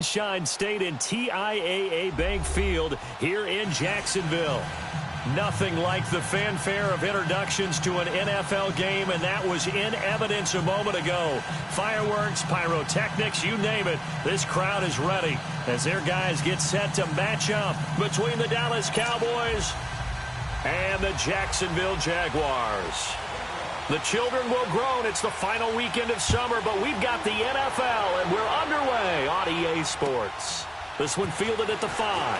Sunshine State in TIAA Bank Field here in Jacksonville. Nothing like the fanfare of introductions to an NFL game, and that was in evidence a moment ago. Fireworks, pyrotechnics, you name it. This crowd is ready as their guys get set to match up between the Dallas Cowboys and the Jacksonville Jaguars. The children will groan. It's the final weekend of summer, but we've got the NFL, and we're underway on EA Sports. This one fielded at the 5.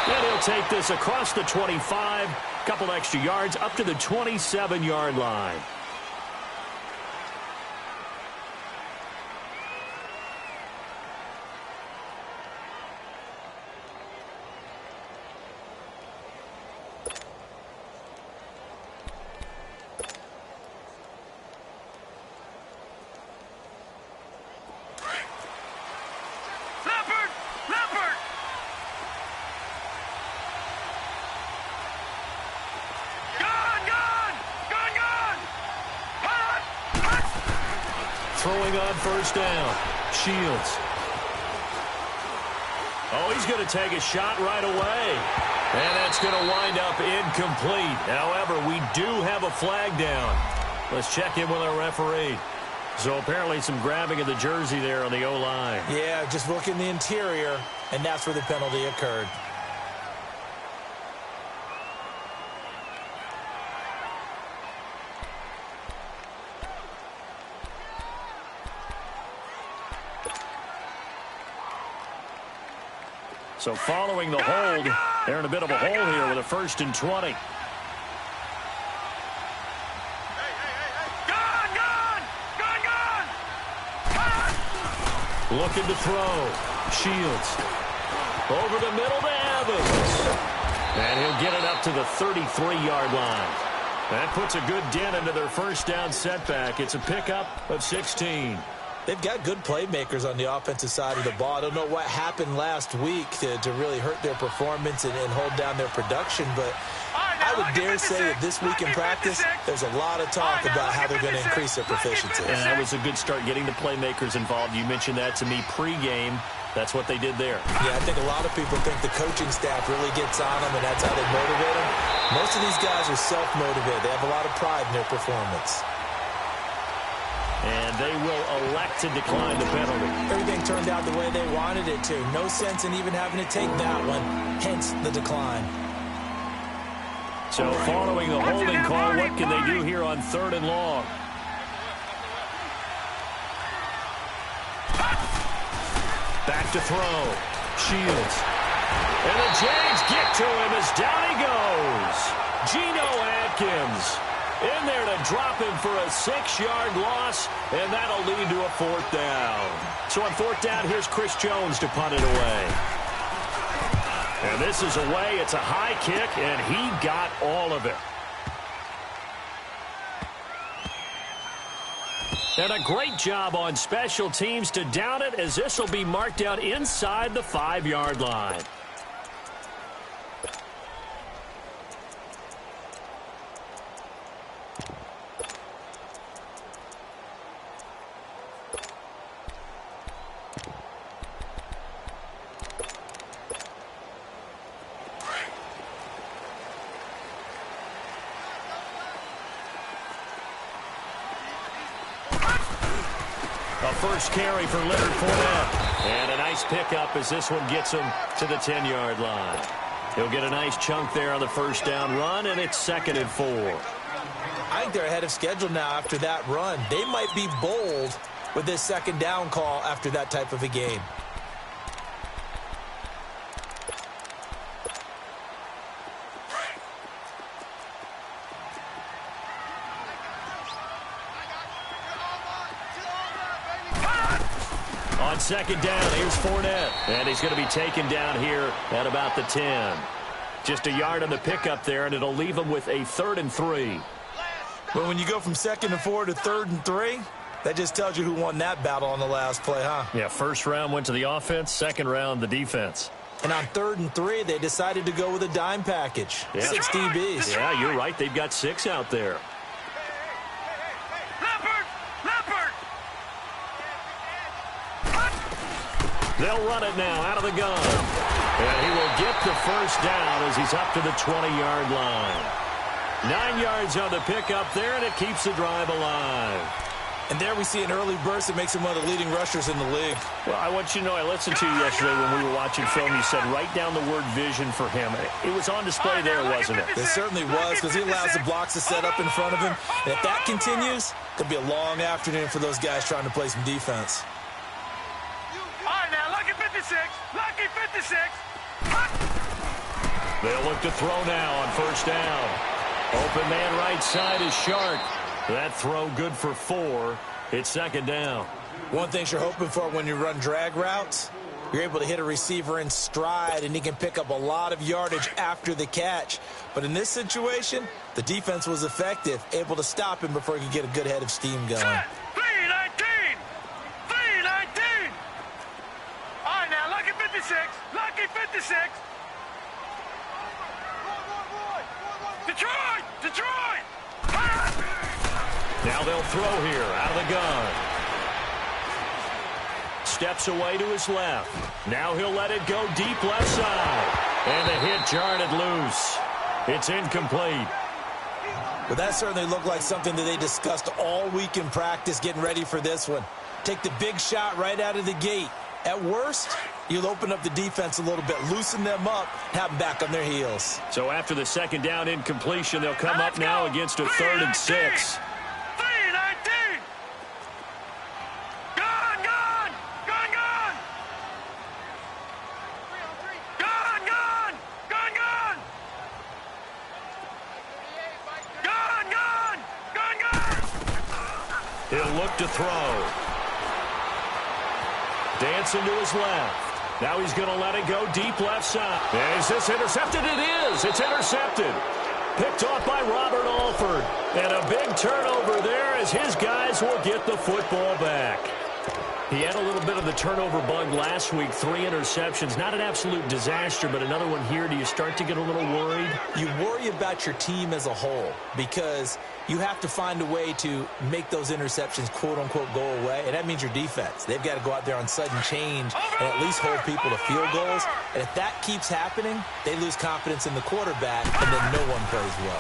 And he'll take this across the 25, couple extra yards up to the 27-yard line. Throwing on first down. Shields. Oh, he's going to take a shot right away. And that's going to wind up incomplete. However, we do have a flag down. Let's check in with our referee. So apparently some grabbing of the jersey there on the O-line. Yeah, just look in the interior, and that's where the penalty occurred. So following the hold, they're in a bit of a hole here with a 1st and 20. Looking to throw. Shields. Over the middle to Evans. And he'll get it up to the 33-yard line. That puts a good dent into their first down setback. It's a pickup of 16. They've got good playmakers on the offensive side of the ball. I don't know what happened last week to really hurt their performance and hold down their production, but I would dare say that this week in practice, there's a lot of talk about how they're going to increase their proficiency. And that was a good start getting the playmakers involved. You mentioned that to me pregame. That's what they did there. Yeah, I think a lot of people think the coaching staff really gets on them, and that's how they motivate them. Most of these guys are self-motivated. They have a lot of pride in their performance. And they will elect to decline the penalty. Everything turned out the way they wanted it to. No sense in even having to take that one, hence the decline. So following the holding call, what can they do here on 3rd and long? Back to throw. Shields. And the Jags get to him as down he goes. Geno Atkins in there to drop him for a 6-yard loss, and that'll lead to a 4th down. So on 4th down, here's Chris Jones to punt it away. And this is away. It's a high kick, and he got all of it. And a great job on special teams to down it, as this will be marked out inside the 5-yard line. First carry for Leonard Fournette. And a nice pickup as this one gets him to the 10-yard line. He'll get a nice chunk there on the first down run, and it's 2nd and 4. I think they're ahead of schedule now after that run. They might be bold with this 2nd down call after that type of a game. On 2nd down, here's Fournette. And he's going to be taken down here at about the 10. Just a yard on the pickup there, and it'll leave him with a 3rd and 3. But when you go from 2nd and 4 to 3rd and 3, that just tells you who won that battle on the last play, huh? Yeah, first round went to the offense, second round the defense. And on 3rd and 3, they decided to go with a dime package. Yeah. 6 DBs. Yeah, you're right. They've got 6 out there. They'll run it now out of the gun. And he will get the first down as he's up to the 20-yard line. 9 yards on the pickup there, and it keeps the drive alive. And there we see an early burst that makes him one of the leading rushers in the league. Well, I want you to know, I listened to you yesterday when we were watching film. You said write down the word vision for him. It was on display there, wasn't it? It certainly was, because he allows the blocks to set up in front of him. And if that continues, it'll be a long afternoon for those guys trying to play some defense. All right, now, lucky 56. Lucky 56. They'll look to throw now on first down. Open man right side is Shark. That throw good for 4. It's second down. One thing you're hoping for when you run drag routes, you're able to hit a receiver in stride, and he can pick up a lot of yardage after the catch. But in this situation, the defense was effective, able to stop him before he could get a good head of steam going. 3-19. 3-19. All right, now, lucky 56. Lucky 56. Detroit! Detroit! Now they'll throw here out of the gun. Steps away to his left. Now he'll let it go deep left side. And the hit jarred it loose. It's incomplete. Well, that certainly looked like something that they discussed all week in practice getting ready for this one. Take the big shot right out of the gate. At worst, you'll open up the defense a little bit, loosen them up, have them back on their heels. So after the second down incompletion, they'll come up now against a 3rd and 6. 3-19. Gone, gone. Gone, gone. Gone, gone. Gone, gone. Gone, gone. Gone, gone. He'll look to throw. Dancing to his left. Now he's going to let it go deep left side. Is this intercepted? It is. It's intercepted. Picked off by Robert Alford. And a big turnover there as his guys will get the football back. He had a little bit of the turnover bug last week. 3 interceptions. Not an absolute disaster, but another one here. Do you start to get a little worried? You worry about your team as a whole because you have to find a way to make those interceptions, quote-unquote, go away. And that means your defense. They've got to go out there on sudden change and at least hold people to field goals. And if that keeps happening, they lose confidence in the quarterback, and then no one plays well.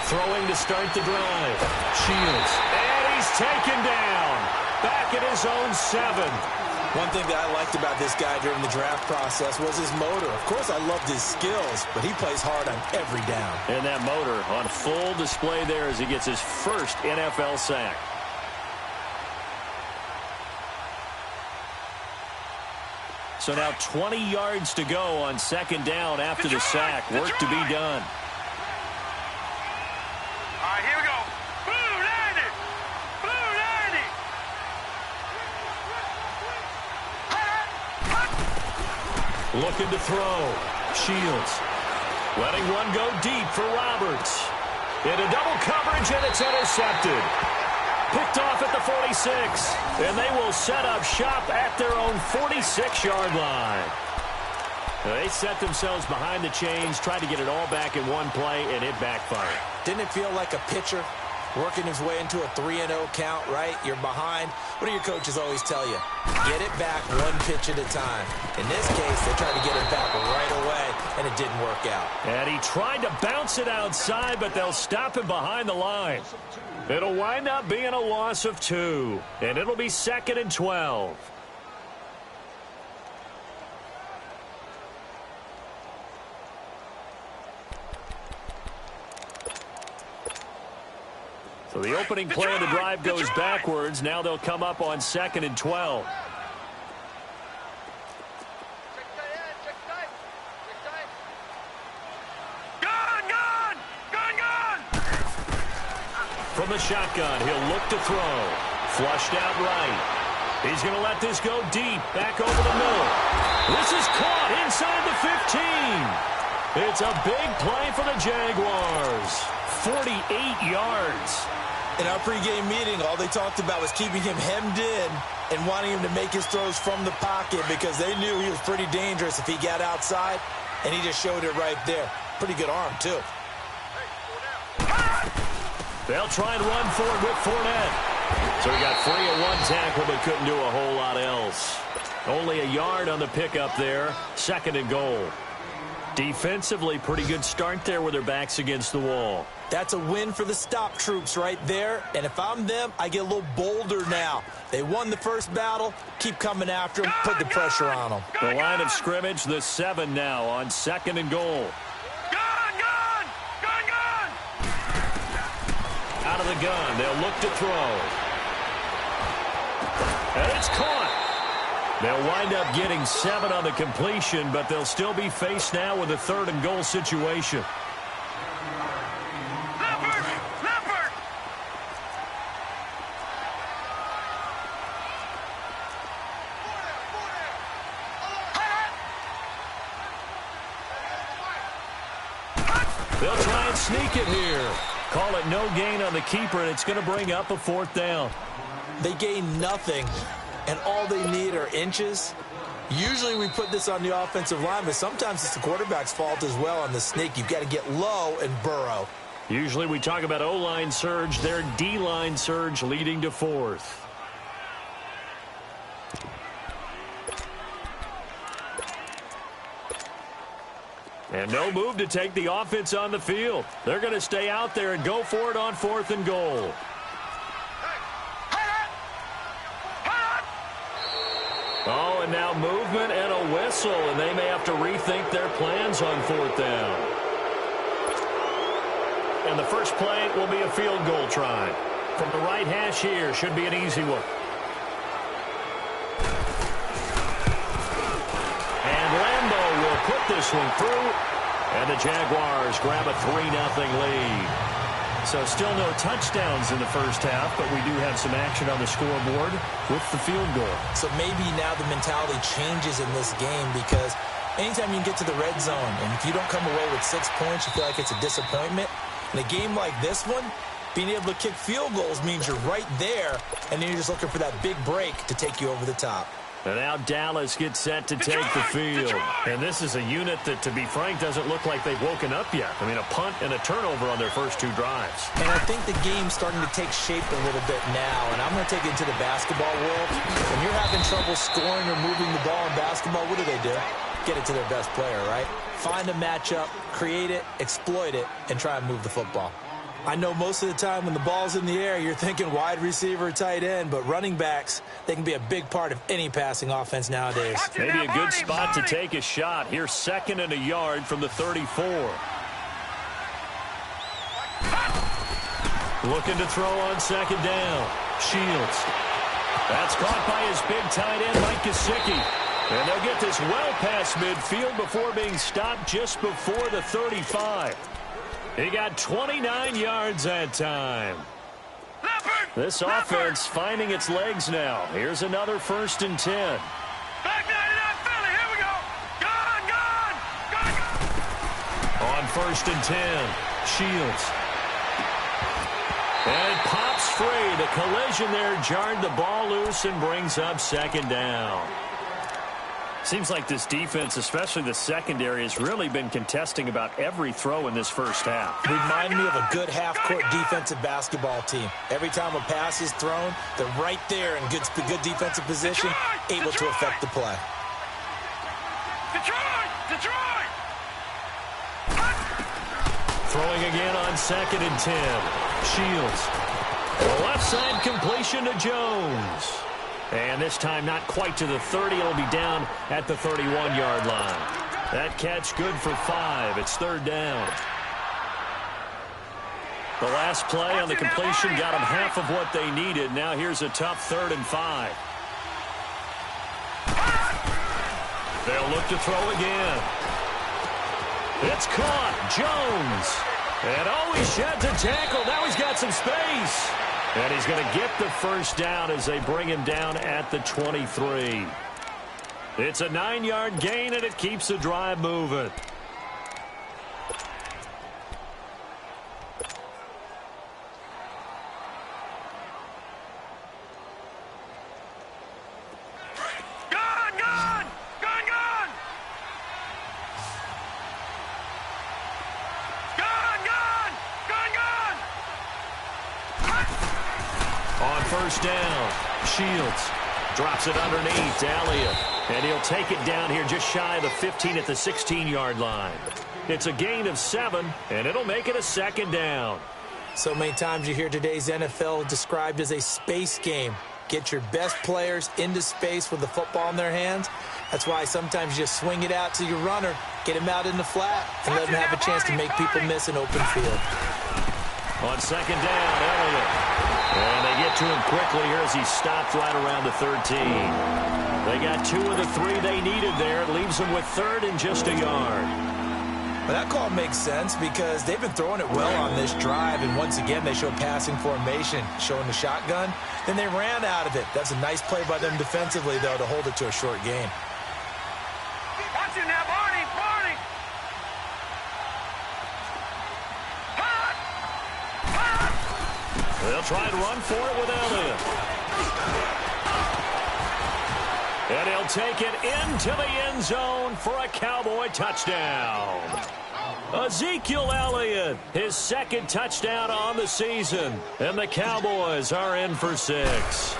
Throwing to start the drive. Shields. And he's taken down. Back at his own 7. One thing that I liked about this guy during the draft process was his motor. Of course, I loved his skills, but he plays hard on every down. And that motor on full display there as he gets his first NFL sack. So now 20 yards to go on second down after the sack. Work to be done. All right, here we go. Blue 90. Blue 90. Looking to throw. Shields. Letting one go deep for Roberts. Into double coverage, and it's intercepted. Picked off at the 46. And they will set up shop at their own 46-yard line. They set themselves behind the chains, tried to get it all back in one play, and it backfired. Didn't it feel like a pitcher working his way into a 3-0 count, right? You're behind. What do your coaches always tell you? Get it back one pitch at a time. In this case, they tried to get it back right away, and it didn't work out. And he tried to bounce it outside, but they'll stop him behind the line. It'll wind up being a loss of 2, and it'll be 2nd and 12. So the opening play of the drive goes backwards. Now they'll come up on 2nd and 12. From the shotgun, he'll look to throw. Flushed out right. He's going to let this go deep. Back over the middle. This is caught inside the 15. It's a big play for the Jaguars. 48 yards. In our pregame meeting, all they talked about was keeping him hemmed in and wanting him to make his throws from the pocket because they knew he was pretty dangerous if he got outside, and he just showed it right there. Pretty good arm, too. They'll try and run for it with Fournette. So he got free of one tackle but couldn't do a whole lot else. Only a yard on the pickup there. 2nd and goal. Defensively, pretty good start there with their backs against the wall. That's a win for the stop troops right there. And if I'm them, I get a little bolder now. They won the first battle. Keep coming after them. Put the pressure on them. The line of scrimmage, the 7 now on 2nd and goal. Gun! Out of the gun. They'll look to throw. And it's caught. They'll wind up getting 7 on the completion, but they'll still be faced now with a 3rd and goal situation. Leopard! They'll try and sneak it here. Call it no gain on the keeper, and it's going to bring up a 4th down. They gain nothing, and all they need are inches. Usually we put this on the offensive line, but sometimes it's the quarterback's fault as well on the sneak. You've got to get low and burrow. Usually we talk about O-line surge. Their D-line surge leading to 4th. And no move to take the offense on the field. They're going to stay out there and go for it on 4th and goal. Oh, and now movement and a whistle, and they may have to rethink their plans on 4th down. And the first play will be a field goal try. From the right hash here, should be an easy one. And Lambo will put this one through, and the Jaguars grab a 3-0 lead. So still no touchdowns in the first half, but we do have some action on the scoreboard with the field goal. So maybe now the mentality changes in this game, because anytime you can get to the red zone, and if you don't come away with 6 points, you feel like it's a disappointment. In a game like this one, being able to kick field goals means you're right there, and then you're just looking for that big break to take you over the top. And now Dallas gets set to take the field. And this is a unit that, to be frank, doesn't look like they've woken up yet. I mean, a punt and a turnover on their first 2 drives. And I think the game's starting to take shape a little bit now. And I'm going to take it into the basketball world. When you're having trouble scoring or moving the ball in basketball, what do? Get it to their best player, right? Find a matchup, create it, exploit it, and try and move the football. I know most of the time when the ball's in the air, you're thinking wide receiver, tight end, but running backs, they can be a big part of any passing offense nowadays. Maybe a good spot to take a shot. Here's 2nd and a yard from the 34. Looking to throw on 2nd down. Shields. That's caught by his big tight end, Mike Gesicki. And they'll get this well past midfield before being stopped just before the 35. He got 29 yards that time. This offense finding its legs now. Here's another 1st and 10. Back 99 Philly, here we go. Gun! On 1st and 10, Shields. And it pops free. The collision there jarred the ball loose and brings up 2nd down. Seems like this defense, especially the secondary, has really been contesting about every throw in this first half. Remind me of a good half-court defensive basketball team. Every time a pass is thrown, they're right there in good defensive position, able to affect the play. Detroit! Throwing again on 2nd and 10. Shields. The left side completion to Jones. And this time not quite to the 30. It'll be down at the 31-yard line. That catch good for 5. It's 3rd down. The last play on the completion got them half of what they needed. Now here's a tough 3rd and 5. They'll look to throw again. It's caught. Jones. And he shed to tackle. Now he's got some space. And he's going to get the 1st down as they bring him down at the 23. It's a 9-yard gain, and it keeps the drive moving. On 1st down, Shields drops it underneath to Elliott. And he'll take it down here just shy of the 15 at the 16-yard line. It's a gain of 7, and it'll make it a second down. So many times you hear today's NFL described as a space game. Get your best players into space with the football in their hands. That's why sometimes you just swing it out to your runner, get him out in the flat, and let him have a chance to make people miss an open field. On second down, Elliott. And they get to him quickly here as he stopped right around the 13. They got 2 of the 3 they needed there. It leaves them with 3rd and just a yard. Well, that call makes sense because they've been throwing it well on this drive, and once again they show passing formation, showing the shotgun. Then they ran out of it. That's a nice play by them defensively, though, to hold it to a short gain. Watch it now, Barney! Barney! Hot! Hot! They'll try and run for it with Elliott. And he'll take it into the end zone for a Cowboy touchdown. Ezekiel Elliott, his 2nd touchdown on the season. And the Cowboys are in for 6.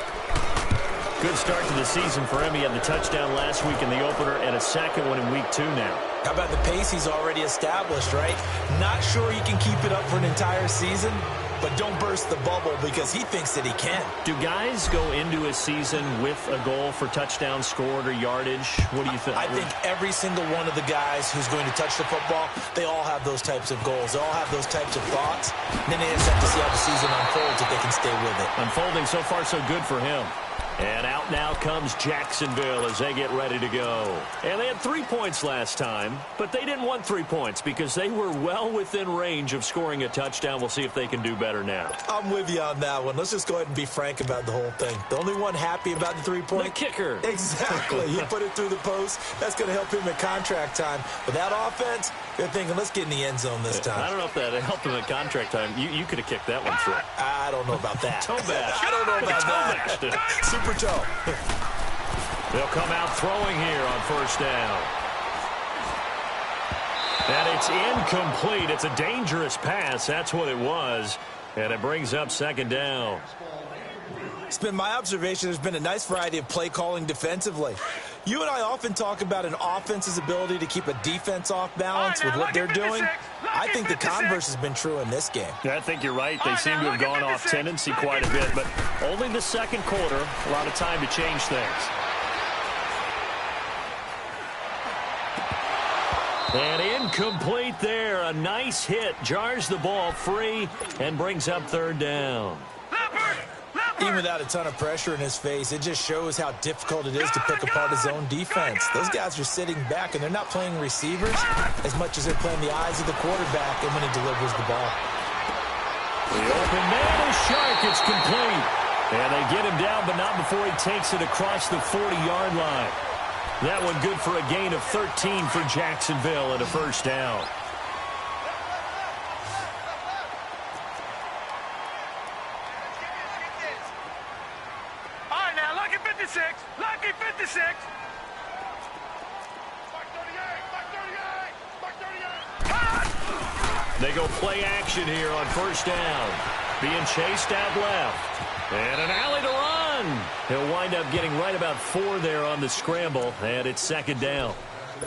Good start to the season for him. He had the touchdown last week in the opener and a second one in week 2 now. How about the pace he's already established, right? Not sure he can keep it up for an entire season, but don't burst the bubble because he thinks that he can. Do guys go into a season with a goal for touchdowns scored or yardage? What do you think? I think every single one of the guys who's going to touch the football, they all have those types of goals. They all have those types of thoughts. And then they just have to see how the season unfolds if they can stay with it. Unfolding so far so good for him. And out now comes Jacksonville as they get ready to go. And they had 3 points last time, but they didn't want 3 points because they were well within range of scoring a touchdown. We'll see if they can do better now. I'm with you on that one. Let's just go ahead and be frank about the whole thing. The only one happy about the 3-point? The kicker. Exactly. He put it through the post. That's going to help him at contract time. With that offense, they're thinking, let's get in the end zone this time. I don't know if that helped him at contract time. You could have kicked that one through. I don't know about that. Toe bash. I don't know about that. Super toe. They'll come out throwing here on 1st down. And it's incomplete. It's a dangerous pass. That's what it was. And it brings up 2nd down. It's been my observation there's been a nice variety of play calling defensively. You and I often talk about an offense's ability to keep a defense off balance with what they're doing. I think the converse has been true in this game. Yeah, I think you're right. They seem to have gone off tendency quite a bit, but only the 2nd quarter, a lot of time to change things. And incomplete there. A nice hit. Jars the ball free and brings up 3rd down. Even without a ton of pressure in his face, it just shows how difficult it is to pick apart his own defense. Those guys are sitting back, and they're not playing receivers as much as they're playing the eyes of the quarterback and when he delivers the ball. The open man is sharp. It's complete. And they get him down, but not before he takes it across the 40-yard line. That one good for a gain of 13 for Jacksonville and a 1st down. Lucky 56. They go play action here on 1st down. Being chased out left. And an alley to run. He'll wind up getting right about 4 there on the scramble, and it's 2nd down.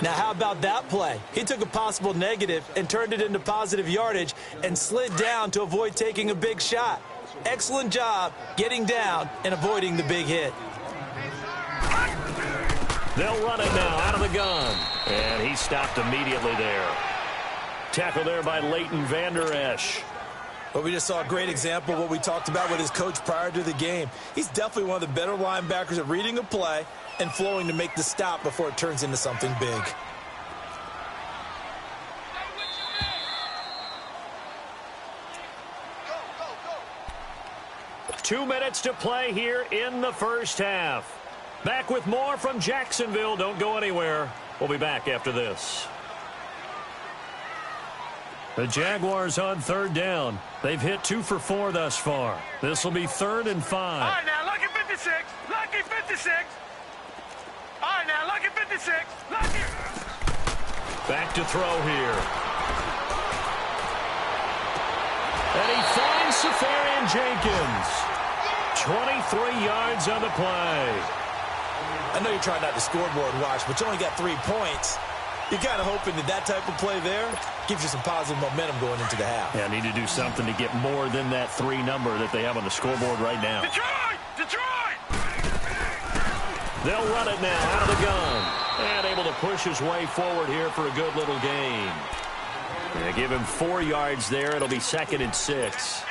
Now, how about that play? He took a possible negative and turned it into positive yardage and slid down to avoid taking a big shot. Excellent job getting down and avoiding the big hit. They'll run it now out of the gun. And he stopped immediately there. Tackle there by Leighton Vander Esch. Well, we just saw a great example of what we talked about with his coach prior to the game. He's definitely one of the better linebackers at reading a play and flowing to make the stop before it turns into something big. Go. 2 minutes to play here in the 1st half. Back with more from Jacksonville. Don't go anywhere. We'll be back after this. The Jaguars on 3rd down. They've hit 2 for 4 thus far. This will be 3rd and 5. All right, now, lucky 56. Lucky 56. All right, now, lucky 56. Lucky. Back to throw here. And he finds Safarian Jenkins. 23 yards on the play. I know you're trying not to scoreboard watch, but you only got 3 points. You're kind of hoping that type of play there gives you some positive momentum going into the half. Yeah, need to do something to get more than that 3 number that they have on the scoreboard right now. Detroit! Detroit! They'll run it now out of the gun. And able to push his way forward here for a good little gain. They give him 4 yards there. It'll be 2nd and 6.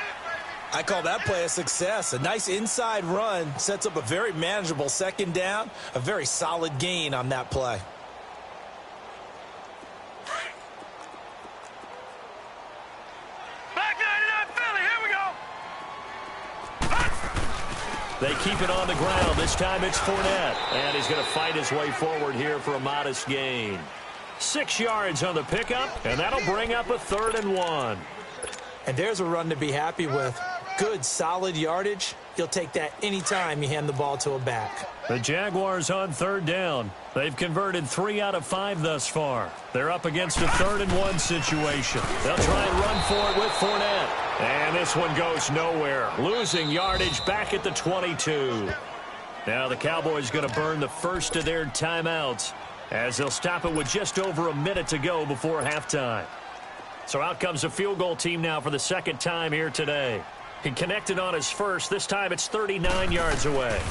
I call that play a success. A nice inside run sets up a very manageable 2nd down. A very solid gain on that play. Back 99 Philly, here we go. They keep it on the ground. This time it's Fournette. And he's going to fight his way forward here for a modest gain. 6 yards on the pickup, and that'll bring up a 3rd and 1. And there's a run to be happy with. Good, solid yardage. You'll take that anytime you hand the ball to a back. The Jaguars on 3rd down. They've converted 3 out of 5 thus far. They're up against a 3rd and 1 situation. They'll try and run for it with Fournette. And this one goes nowhere. Losing yardage back at the 22. Now the Cowboys going to burn the first of their timeouts as they'll stop it with just over a minute to go before halftime. So out comes a field goal team now for the 2nd time here today. He connected on his first. This time it's 39 yards away.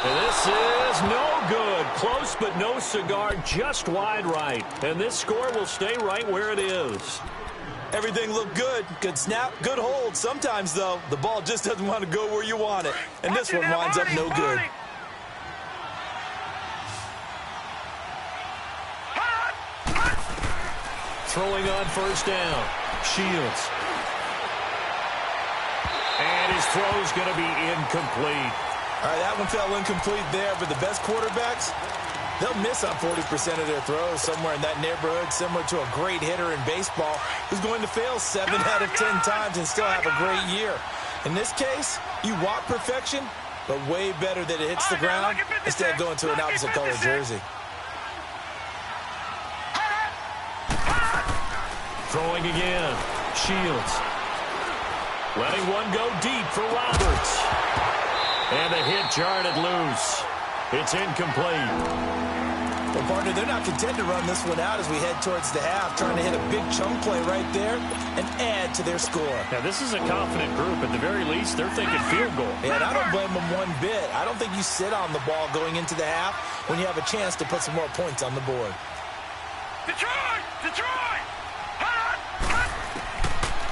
And this is no good. Close but no cigar, just wide right. And this score will stay right where it is. Everything looked good. Good snap, good hold. Sometimes, though, the ball just doesn't want to go where you want it. And this one winds up no good. Throwing on 1st down. Shields. And his throw's going to be incomplete. All right, that one fell incomplete there, but the best quarterbacks, they'll miss on 40% of their throws, somewhere in that neighborhood, similar to a great hitter in baseball who's going to fail 7 out of 10 times and still have a great year. In this case, you want perfection, but way better that it hits the ground instead of going to an opposite color jersey. Throwing again. Shields. Letting one go deep for Roberts. And the hit jarred it loose. It's incomplete. Well, partner, they're not content to run this one out as we head towards the half, trying to hit a big chunk play right there and add to their score. Now, this is a confident group. At the very least, they're thinking field goal. Yeah, and I don't blame them one bit. I don't think you sit on the ball going into the half when you have a chance to put some more points on the board. Detroit! Detroit!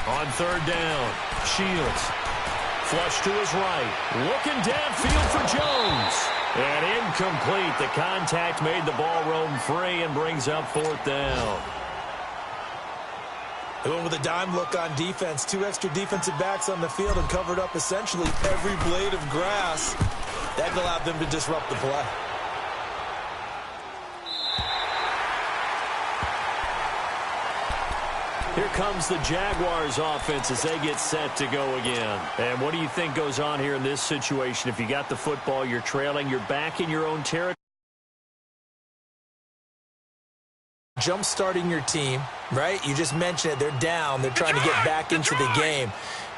On 3rd down, Shields. Flush to his right. Looking downfield for Jones. And incomplete. The contact made the ball roam free and brings up 4th down. They went with a dime look on defense. 2 extra defensive backs on the field and covered up essentially every blade of grass. That allowed them to disrupt the play. Here comes the Jaguars offense as they get set to go again. And what do you think goes on here in this situation? If you got the football, you're trailing, you're back in your own territory. Jump-starting your team, right? You just mentioned it. They're down. They're trying to get back into the game.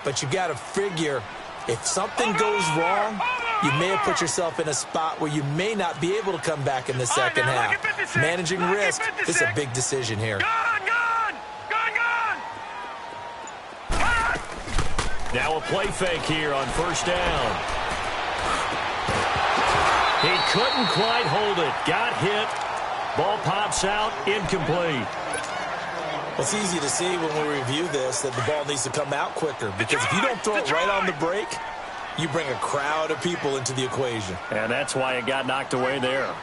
But you got to figure if something goes wrong, you may have put yourself in a spot where you may not be able to come back in the second half. Managing risk, this is a big decision here. Now a play fake here on 1st down. He couldn't quite hold it. Got hit. Ball pops out. Incomplete. Well, it's easy to see when we review this that the ball needs to come out quicker, because if you don't throw it right on the break, you bring a crowd of people into the equation. And that's why it got knocked away there.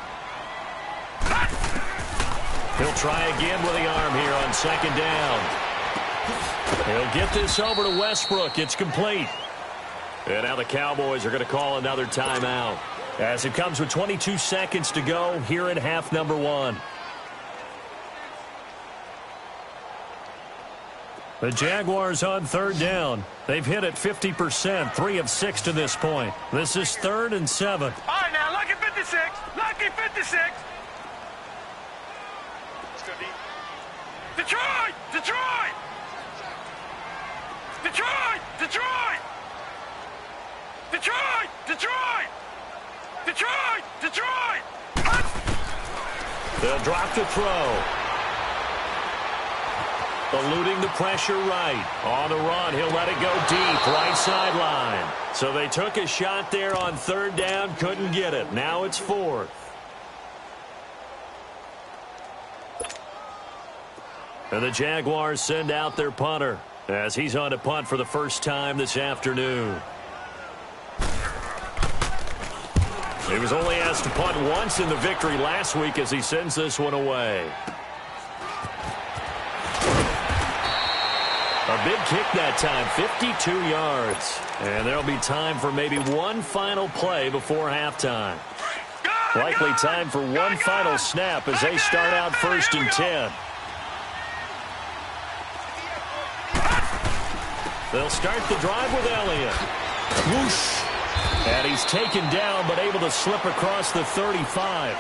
He'll try again with the arm here on 2nd down. He'll get this over to Westbrook. It's complete. And now the Cowboys are going to call another timeout as it comes with 22 seconds to go here in half number 1. The Jaguars on 3rd down. They've hit it 50%, 3 of 6 to this point. This is 3rd and 7. All right, now, lucky 56. Lucky 56. Detroit! Detroit! Detroit! Detroit! Detroit! Detroit! Detroit! Detroit! They'll drop the throw. Eluding the pressure right. On the run, he'll let it go deep, right sideline. So they took a shot there on third down, couldn't get it. Now it's fourth. And the Jaguars send out their punter as he's on to punt for the first time this afternoon. He was only asked to punt once in the victory last week as he sends this one away. A big kick that time, 52 yards. And there'll be time for maybe one final play before halftime. Likely time for one final snap as they start out 1st and 10. They'll start the drive with Elliott. Whoosh. And he's taken down but able to slip across the 35.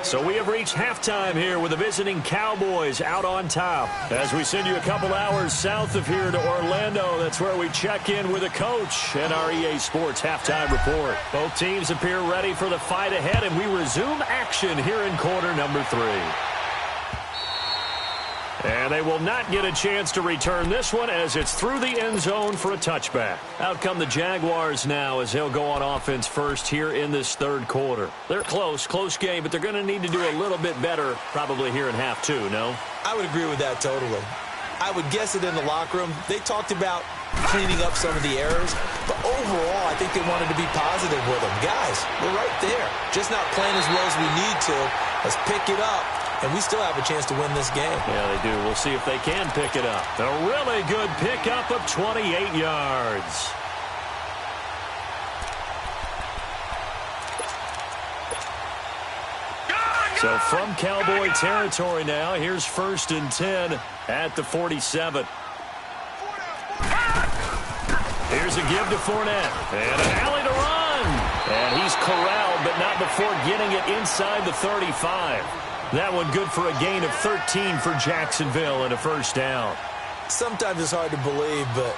So we have reached halftime here with the visiting Cowboys out on top. As we send you a couple hours south of here to Orlando, that's where we check in with the coach and our EA Sports halftime report. Both teams appear ready for the fight ahead, and we resume action here in quarter number 3. And they will not get a chance to return this one as it's through the end zone for a touchback. Out come the Jaguars now as they'll go on offense first here in this third quarter. They're close game, but they're going to need to do a little bit better probably here in half 2, no? I would agree with that totally. I would guess it in the locker room. They talked about cleaning up some of the errors, but overall I think they wanted to be positive with them. Guys, we're right there. Just not playing as well as we need to. Let's pick it up. And we still have a chance to win this game. Yeah, they do. We'll see if they can pick it up. A really good pickup of 28 yards. So from Cowboy territory now, here's 1st and 10 at the 47. Here's a give to Fournette. And an alley to run. And he's corralled, but not before getting it inside the 35. That one good for a gain of 13 for Jacksonville and a first down. Sometimes it's hard to believe, but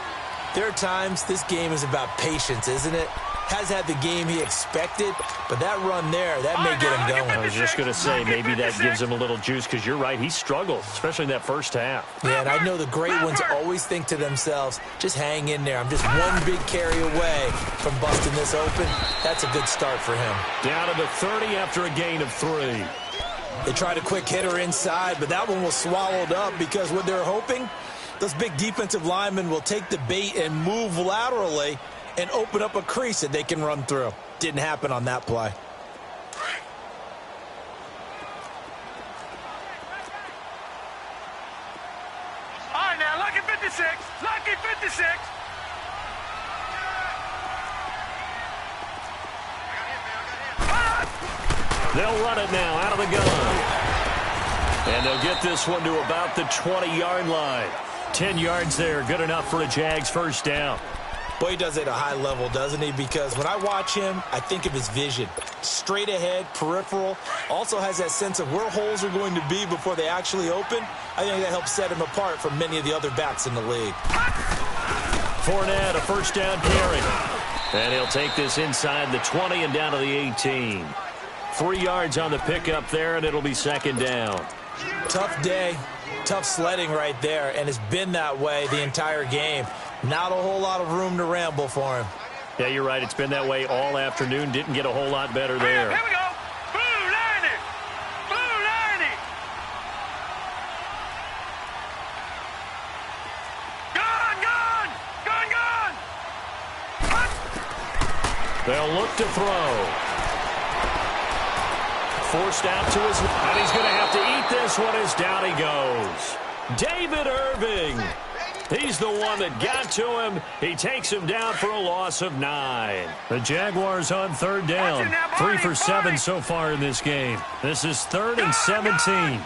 there are times this game is about patience, isn't it? Has had the game he expected, but that run there, that may get him going. I was just going to say, maybe that gives him a little juice because you're right, he struggled, especially in that first half. Yeah, and I know the great ones always think to themselves, just hang in there. I'm just one big carry away from busting this open. That's a good start for him. Down to the 30 after a gain of 3. They tried a quick hitter inside, but that one was swallowed up because what they're hoping, those big defensive linemen will take the bait and move laterally and open up a crease that they can run through. Didn't happen on that play. All right, now, lucky 56. Lucky 56. They'll run it now out of the gun. And they'll get this one to about the 20-yard line. 10 yards there, good enough for a Jags first down. Boy, he does it at a high level, doesn't he? Because when I watch him, I think of his vision. Straight ahead, peripheral. Also has that sense of where holes are going to be before they actually open. I think that helps set him apart from many of the other backs in the league. Fournette, a first down carry. And he'll take this inside the 20 and down to the 18. 3 yards on the pickup there, and it'll be second down. Tough day, tough sledding right there, and it's been that way the entire game. Not a whole lot of room to ramble for him. Yeah, you're right. It's been that way all afternoon. Didn't get a whole lot better there. Here we go. Blue Liney. Blue Liney. Gun. They'll look to throw. Forced out to his, and he's going to have to eat this one as down he goes. David Irving. He's the one that got to him. He takes him down for a loss of 9. The Jaguars on third down. 3 for 7 so far in this game. This is 3rd and 17. Gun.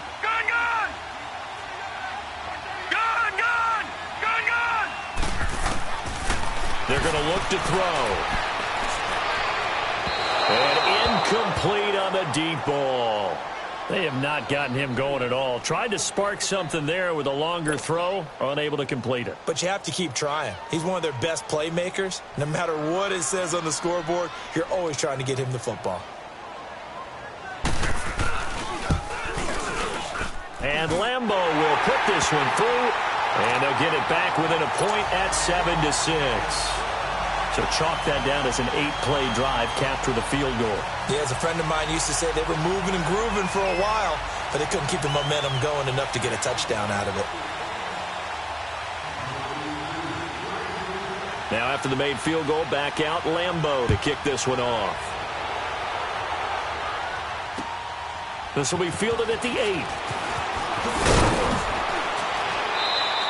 They're going to look to throw. And incomplete on the deep ball. They have not gotten him going at all. Tried to spark something there with a longer throw, unable to complete it. But you have to keep trying. He's one of their best playmakers. No matter what it says on the scoreboard, you're always trying to get him the football. And Lambo will put this one through, and they'll get it back within a point at 7-6. So chalk that down as an 8-play drive, capture the field goal. Yeah, as a friend of mine used to say, they were moving and grooving for a while, but they couldn't keep the momentum going enough to get a touchdown out of it. Now after the made field goal, back out Lambo to kick this one off. This will be fielded at the 8.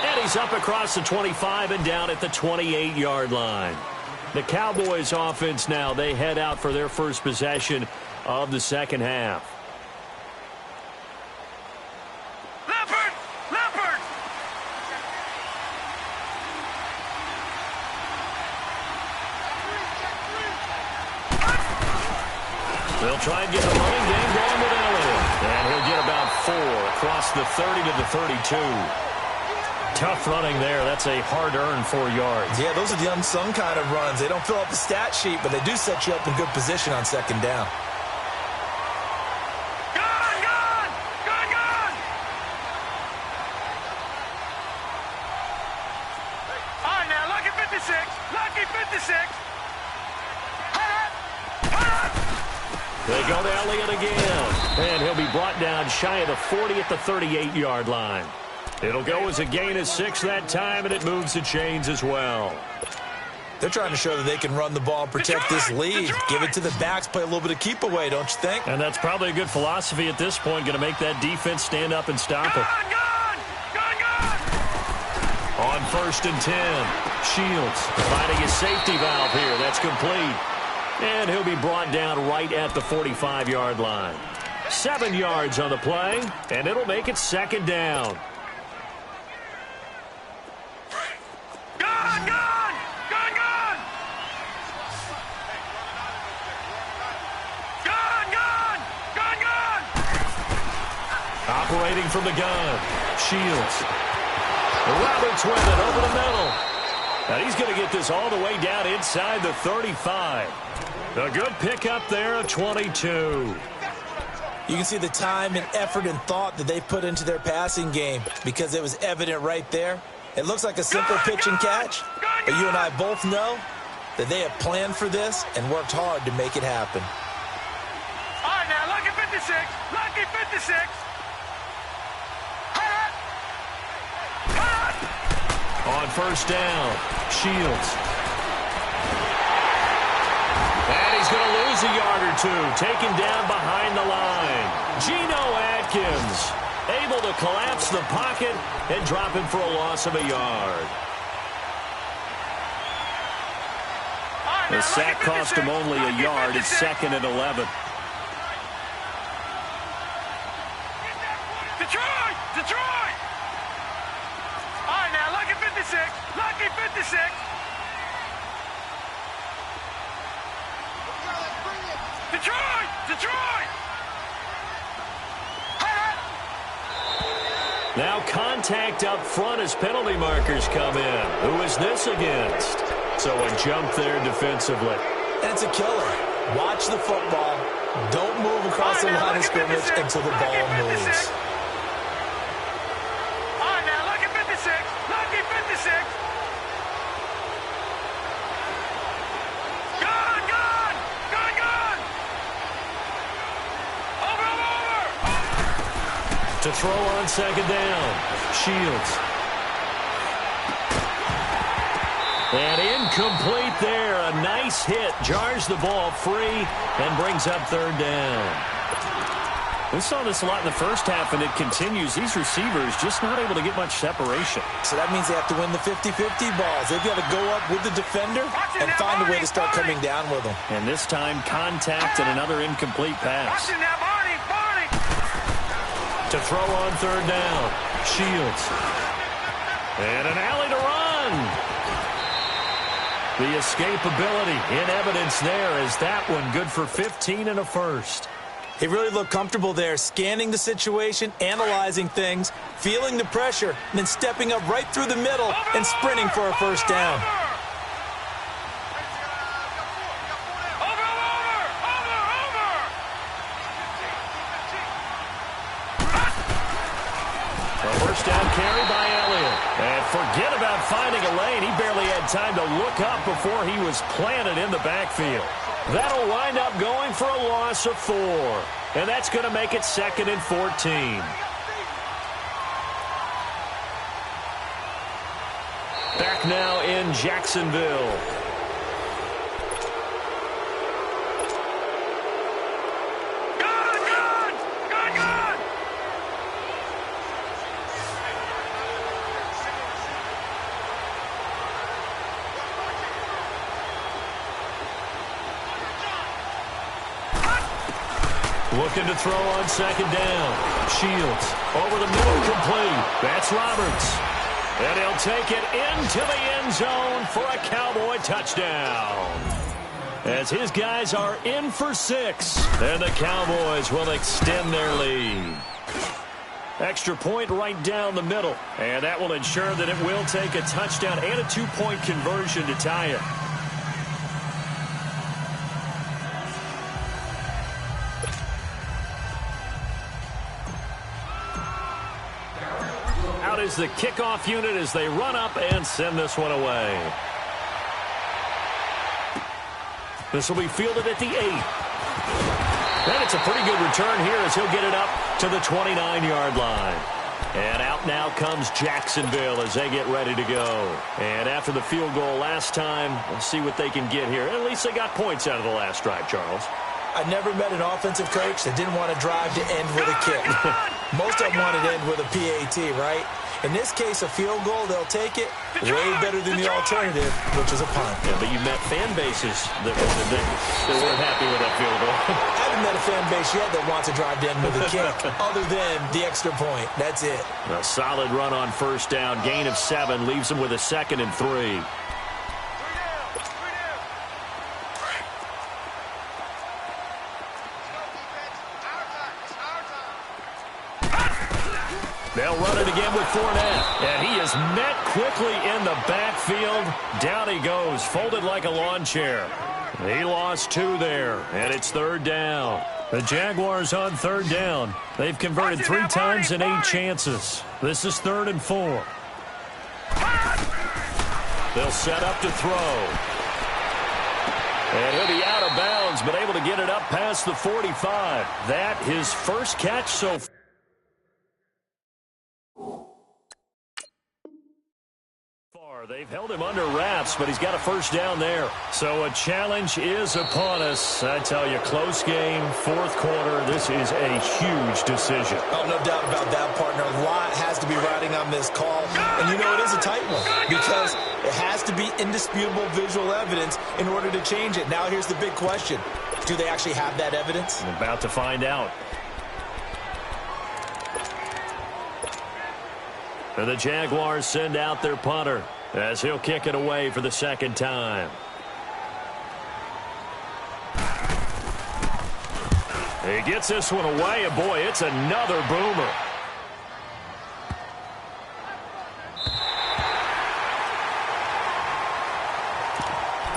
And he's up across the 25 and down at the 28-yard line. The Cowboys offense now, they head out for their first possession of the second half. Leopard! Leopard! They'll try and get the running game going with Elliott. And he'll get about 4 across the 30 to the 32. Tough running there. That's a hard-earned 4 yards. Yeah, those are the unsung kind of runs. They don't fill out the stat sheet, but they do set you up in good position on second down. Gun! Gun! Gun! Gun! All right, now, lucky 56. Lucky 56. They go to Elliott again. And he'll be brought down shy of the 40 at the 38-yard line. It'll go as a gain of 6 that time, and it moves the chains as well. They're trying to show that they can run the ball and protect this lead. Give it to the backs, play a little bit of keep away, don't you think? And that's probably a good philosophy at this point, going to make that defense stand up and stop it. Gun! Gun! Gun! On 1st and 10, Shields finding his safety valve here. That's complete. And he'll be brought down right at the 45-yard line. 7 yards on the play, and it'll make it second down. Gun! Gun! Gun! Gun! Gun! Gun! Gun! Gun! Operating from the gun, Shields. Roberts with it over the middle. And he's going to get this all the way down inside the 35. A good pickup there of 22. You can see the time and effort and thought that they put into their passing game because it was evident right there. It looks like a simple pitch and catch, but you and I both know that they have planned for this and worked hard to make it happen. All right, now, lucky 56. Lucky 56. On 1st down, Shields. And he's going to lose a yard or 2, taken down behind the line. Geno Atkins able to collapse the pocket and drop him for a loss of a yard. The sack cost him only a yard. It's 2nd and 11. Detroit! Detroit! All right, now, lucky 56. Lucky 56. Detroit! Detroit! Now contact up front as penalty markers come in. Who is this against? So a jump there defensively. And it's a killer. Watch the football. Don't move across the line of scrimmage until the ball moves. All right, now, lucky 56. Lucky 56. Gun! Gun! Gun! Gun! Over! To throw on 2nd down, Shields. And incomplete there. A nice hit. Jars the ball free and brings up 3rd down. We saw this a lot in the first half, and it continues. These receivers just not able to get much separation. So that means they have to win the 50-50 balls. They've got to go up with the defender and find a way to start coming down with them. And this time, contact and another incomplete pass. Watch it now, Barney! Barney! To throw on 3rd down, Shields. And an alley to run. The escapability in evidence there is that one good for 15 and a first. He really looked comfortable there, scanning the situation, analyzing things, feeling the pressure, and then stepping up right through the middle and sprinting for a first down. A first down carry by Elliott. And forget about finding a lane. He barely had time to look up before he was planted in the backfield. That'll wind up going for a loss of 4. And that's going to make it 2nd and 14. Back now in Jacksonville. Looking to throw on 2nd down. Shields over the middle, complete. That's Roberts. And he'll take it into the end zone for a Cowboy touchdown. As his guys are in for 6. And the Cowboys will extend their lead. Extra point right down the middle. And that will ensure that it will take a touchdown and a 2-point conversion to tie it. Is the kickoff unit as they run up and send this one away. This will be fielded at the 8. And it's a pretty good return here as he'll get it up to the 29-yard line. And out now comes Jacksonville as they get ready to go. And after the field goal last time, we'll see what they can get here. At least they got points out of the last drive, Charles. I never met an offensive coach that didn't want to drive to end with a kick. Most of them wanted to end with a PAT, right? In this case, a field goal, they'll take it. Way better than the alternative, which is a punt. Yeah, but you met fan bases that weren't happy with that field goal. I haven't met a fan base yet that wants to drive to end with a kick, other than the extra point. That's it. A solid run on first down. Gain of 7 leaves them with a 2nd and 3. They'll run it again with Fournette. And he is met quickly in the backfield. Down he goes, folded like a lawn chair. He lost 2 there, and it's 3rd down. The Jaguars on 3rd down. They've converted 3 times in 8 chances. This is 3rd and 4. They'll set up to throw. And he'll be out of bounds, but able to get it up past the 45. That his first catch so far. They've held him under wraps, but he's got a first down there. So a challenge is upon us. I tell you, close game, 4th quarter. This is a huge decision. Oh, no doubt about that, partner. A lot has to be riding on this call. And you know it is a tight one because it has to be indisputable visual evidence in order to change it. Now here's the big question. Do they actually have that evidence? I'm about to find out. And the Jaguars send out their punter as he'll kick it away for the 2nd time. He gets this one away, and boy, it's another boomer.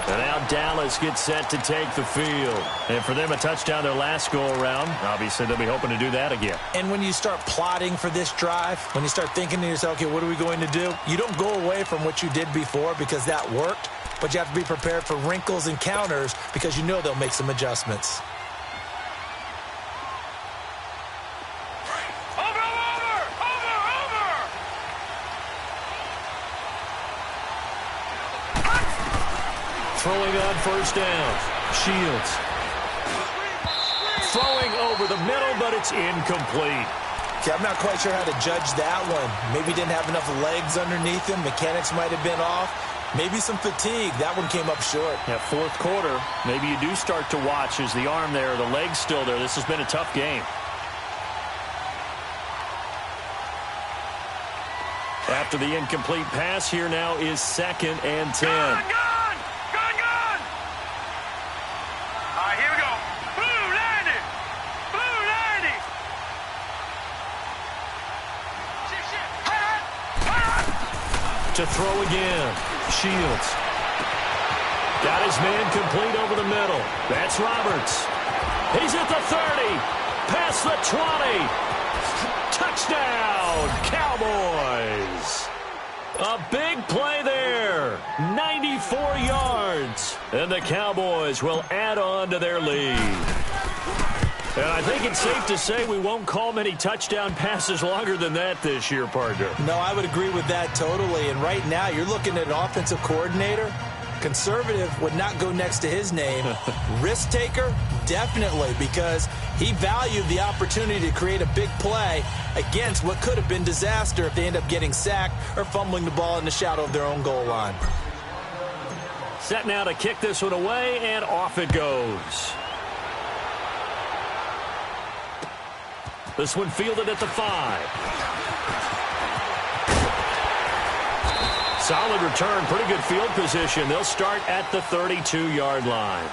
And now Dallas gets set to take the field. And for them, a touchdown their last go-around. Obviously, they'll be hoping to do that again. And when you start plotting for this drive, when you start thinking to yourself, okay, what are we going to do? You don't go away from what you did before because that worked, but you have to be prepared for wrinkles and counters because you know they'll make some adjustments. Throwing on first down. Shields. Throwing over the middle, but it's incomplete. Okay, I'm not quite sure how to judge that one. Maybe didn't have enough legs underneath him. Mechanics might have been off. Maybe some fatigue. That one came up short. Yeah, 4th quarter, maybe you do start to watch as the arm there, the leg's still there. This has been a tough game. After the incomplete pass, here now is 2nd and 10. All right, here we go. Blue landed. Blue to throw again. Shields. Got his man complete over the middle. That's Roberts. He's at the 30. Past the 20. Touchdown, Cowboys. A big play there. 94 yards. And the Cowboys will add on to their lead. And I think it's safe to say we won't call many touchdown passes longer than that this year, partner. No, I would agree with that totally. And right now, you're looking at an offensive coordinator. Conservative would not go next to his name. Risk taker, definitely, because he valued the opportunity to create a big play against what could have been disaster if they end up getting sacked or fumbling the ball in the shadow of their own goal line. Set now to kick this one away, and off it goes. This one fielded at the 5. Solid return, pretty good field position. They'll start at the 32-yard line.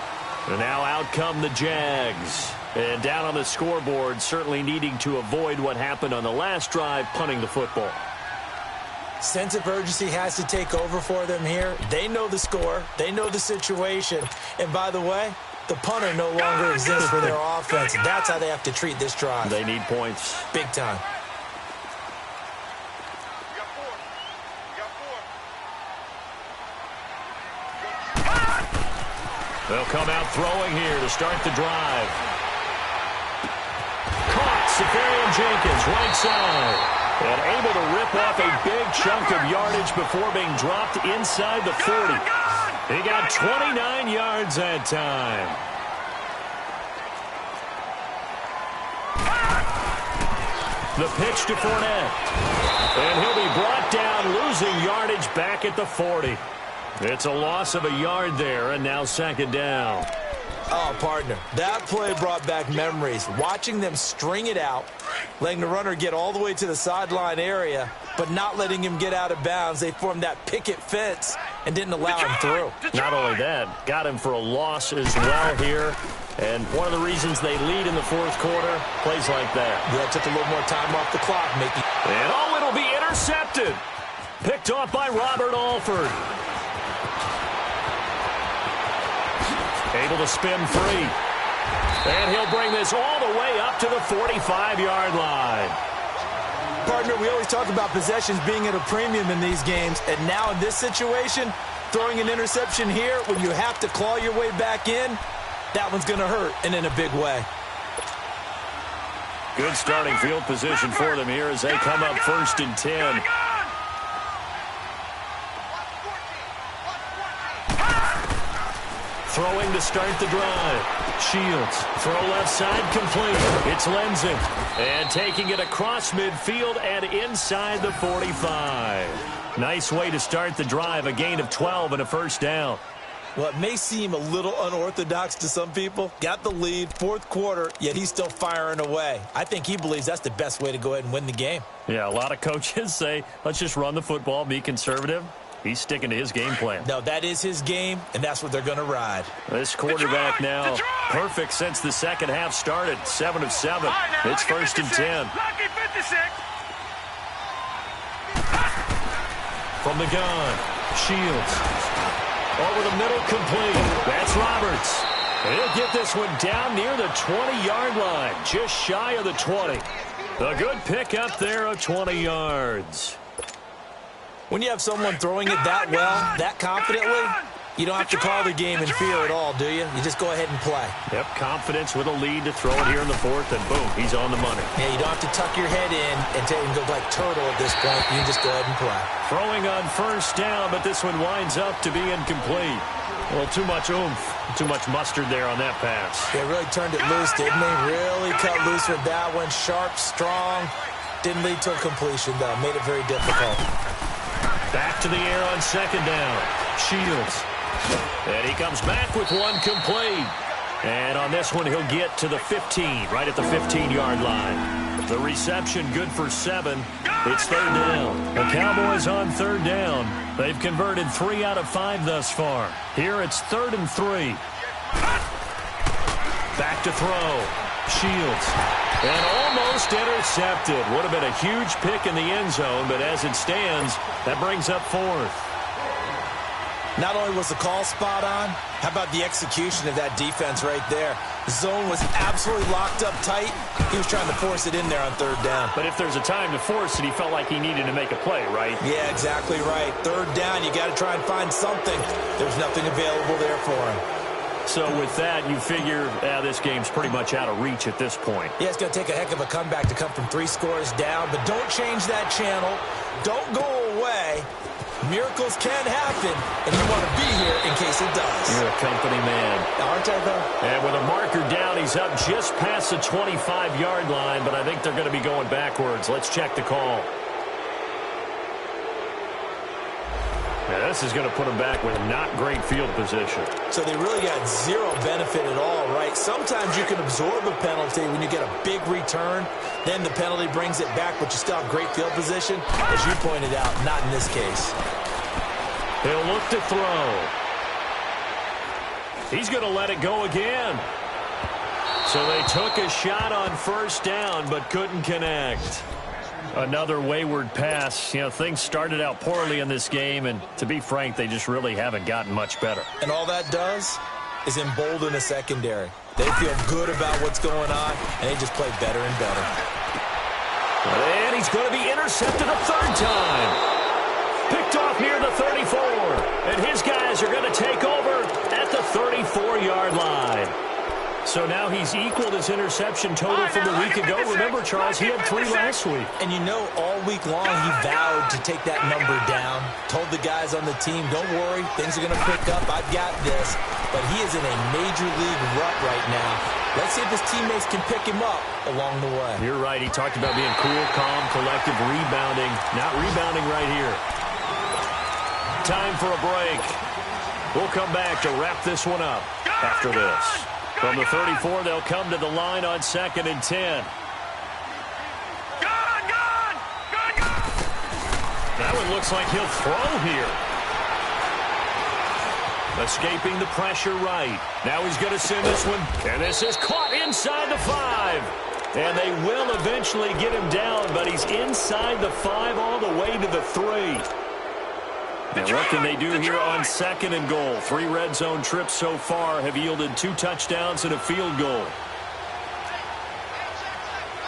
And now out come the Jags. And down on the scoreboard, certainly needing to avoid what happened on the last drive, punting the football. Sense of urgency has to take over for them here. They know the score. They know the situation. And by the way, the punter no longer exists for their offense. That's how they have to treat this drive. They need points. Big time. They'll come out throwing here to start the drive. Caught, Safarian Jenkins, right side. And able to rip off a big chunk of yardage before being dropped inside the 40. He got 29 yards that time. The pitch to Fournette. And he'll be brought down, losing yardage back at the 40. It's a loss of a yard there, and now second down. Oh, partner, that play brought back memories. Watching them string it out, letting the runner get all the way to the sideline area, but not letting him get out of bounds. They formed that picket fence and didn't allow him through. Not only that, got him for a loss as well here. And one of the reasons they lead in the fourth quarter, plays like that. Yeah, took a little more time off the clock, Mickey. And oh, it'll be intercepted. Picked off by Robert Alford. Able to spin free. And he'll bring this all the way up to the 45-yard line. Partner, we always talk about possessions being at a premium in these games. And now in this situation, throwing an interception here when you have to claw your way back in, that one's going to hurt, and in a big way. Good starting field position for them here as they come up 1st and 10. Throwing to start the drive. Shields. Throw left side complete. It's Lenzen. And taking it across midfield and inside the 45. Nice way to start the drive. A gain of 12 and a first down. Well, it may seem a little unorthodox to some people. Got the lead, fourth quarter, yet he's still firing away. I think he believes that's the best way to go ahead and win the game. Yeah, a lot of coaches say, let's just run the football, be conservative. He's sticking to his game plan. No, that is his game, and that's what they're going to ride. This quarterback now, perfect since the second half started. 7 of 7. It's 1st and 10. From the gun, Shields. Over the middle, complete. That's Roberts. And he'll get this one down near the 20-yard line, just shy of the 20. A good pickup there of 20 yards. When you have someone throwing it that well, that confidently, you don't have to call the game in fear at all, do you? You just go ahead and play. Yep, confidence with a lead to throw it here in the fourth, and boom, he's on the money. Yeah, you don't have to tuck your head in and go like turtle at this point. You just go ahead and play. Throwing on first down, but this one winds up to be incomplete. Well, too much oomph, too much mustard there on that pass. They really turned it loose, didn't they? Really cut loose with that one. Sharp, strong. Didn't lead to a completion, though. Made it very difficult. Back to the air on second down. Shields. And he comes back with one complete. And on this one, he'll get to the 15, right at the 15-yard line. The reception good for 7. It's third down. The Cowboys on third down. They've converted 3 out of 5 thus far. Here it's 3rd and 3. Back to throw. Shields. And almost intercepted. Would have been a huge pick in the end zone, but as it stands, that brings up fourth. Not only was the call spot on, how about the execution of that defense right there? The zone was absolutely locked up tight. He was trying to force it in there on third down. But if there's a time to force it, he felt like he needed to make a play, right? Yeah, exactly right. Third down, you got to try and find something. There's nothing available there for him. So with that, you figure this game's pretty much out of reach at this point. Yeah, it's going to take a heck of a comeback to come from 3 scores down, but don't change that channel. Don't go away. Miracles can happen, and you want to be here in case it does. You're a company man. Aren't I, though? And with a marker down, he's up just past the 25-yard line, but I think they're going to be going backwards. Let's check the call. Now, this is going to put him back with not great field position. So they really got zero benefit at all, right? Sometimes you can absorb a penalty when you get a big return. Then the penalty brings it back, but you still have great field position. As you pointed out, not in this case. He'll look to throw. He's going to let it go again. So they took a shot on first down, but couldn't connect. Another wayward pass. You know, things started out poorly in this game, and to be frank, they just really haven't gotten much better. And all that does is embolden the secondary. They feel good about what's going on, and they just play better and better. And he's going to be intercepted a third time. Picked off near the 34. And his guys are going to take over at the 34-yard line. So now he's equaled his interception total from a week ago. Remember, Charles, he had 3 last week. And you know, all week long he vowed to take that number down. Told the guys on the team, don't worry, things are going to pick up. I've got this. But he is in a major league rut right now. Let's see if his teammates can pick him up along the way. You're right. He talked about being cool, calm, collective, rebounding. Not rebounding right here. Time for a break. We'll come back to wrap this one up after this. From the 34, they'll come to the line on 2nd and 10. That one looks like he'll throw here. Escaping the pressure right. Now he's going to send this one. And this is caught inside the 5. And they will eventually get him down, but he's inside the 5 all the way to the 3. And what can they do here on 2nd and goal? 3 red zone trips so far have yielded 2 touchdowns and a field goal.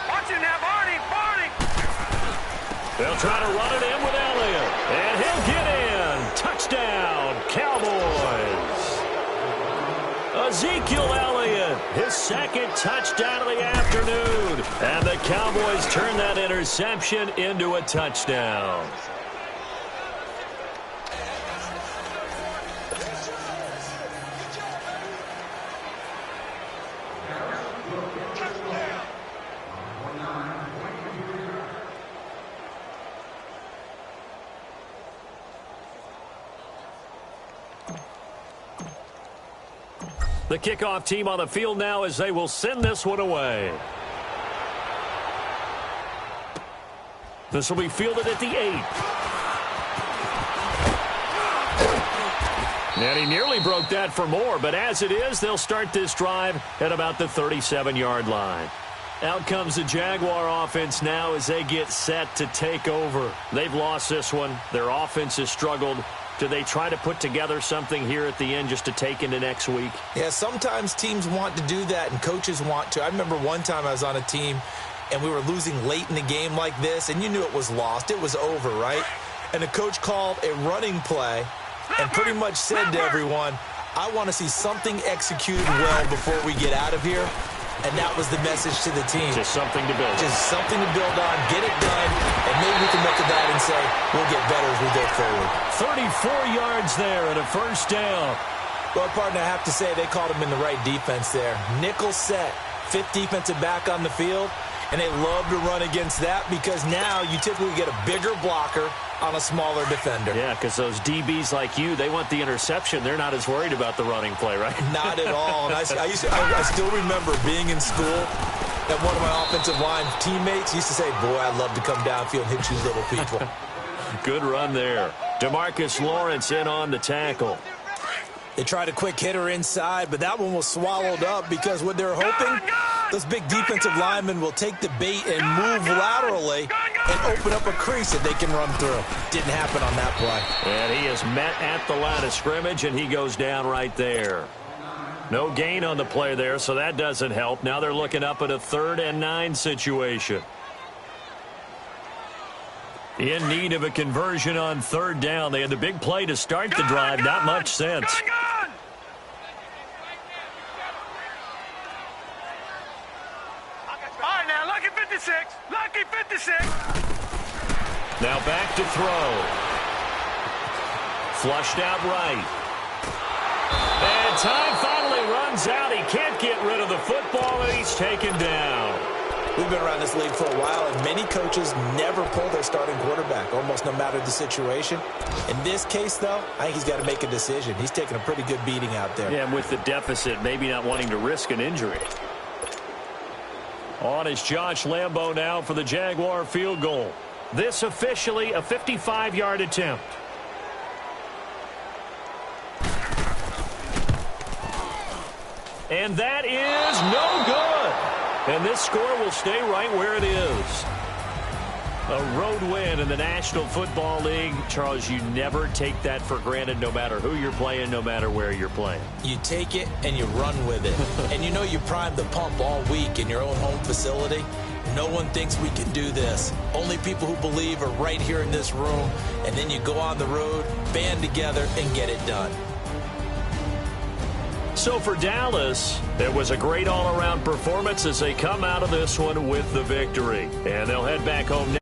Watch it now, Barney. They'll try to run it in with Elliott. And he'll get in. Touchdown, Cowboys. Ezekiel Elliott, his 2nd touchdown of the afternoon. And the Cowboys turn that interception into a touchdown. The kickoff team on the field now as they will send this one away. This will be fielded at the 8. And he nearly broke that for more, but as it is, they'll start this drive at about the 37-yard line. Out comes the Jaguar offense now as they get set to take over. They've lost this one. Their offense has struggled. Do they try to put together something here at the end just to take into next week? Yeah, sometimes teams want to do that and coaches want to. I remember one time I was on a team and we were losing late in the game like this, and you knew it was lost. It was over, right? And the coach called a running play and pretty much said to everyone, I want to see something executed well before we get out of here. And that was the message to the team. Just something to build on. Just something to build on, get it done, and maybe we can look at that and say, we'll get better as we go forward. 34 yards there and a first down. Well, partner, I have to say they called him in the right defense there. Nickel set, 5th defensive back on the field, and they love to run against that because now you typically get a bigger blocker on a smaller defender. Yeah, because those DBs like you, they want the interception. They're not as worried about the running play, right? Not at all. And I still remember being in school and one of my offensive line teammates used to say, boy, I'd love to come downfield and hit you little people. Good run there. DeMarcus Lawrence in on the tackle. They tried a quick hitter inside, but that one was swallowed up because what they're hoping Those big defensive linemen will take the bait and move laterally and open up a crease that they can run through. Didn't happen on that play. And he is met at the line of scrimmage, and he goes down right there. No gain on the play there, so that doesn't help. Now they're looking up at a 3rd and 9 situation. In need of a conversion on 3rd down. They had the big play to start the drive. Not much sense. All right, now, lucky 56. Lucky 56. Now back to throw. Flushed out right. And time finally runs out. He can't get rid of the football, and he's taken down. We've been around this league for a while, and many coaches never pull their starting quarterback, almost no matter the situation. In this case, though, I think he's got to make a decision. He's taking a pretty good beating out there. Yeah, and with the deficit, maybe not wanting to risk an injury. On is Josh Lambo now for the Jaguar field goal. This officially a 55-yard attempt. And that is no good. And this score will stay right where it is. A road win in the National Football League. Charles, you never take that for granted no matter who you're playing, no matter where you're playing. You take it and you run with it. And you know you primed the pump all week in your own home facility. No one thinks we can do this. Only people who believe are right here in this room. And then you go on the road, band together, and get it done. So for Dallas, it was a great all-around performance as they come out of this one with the victory. And they'll head back home now.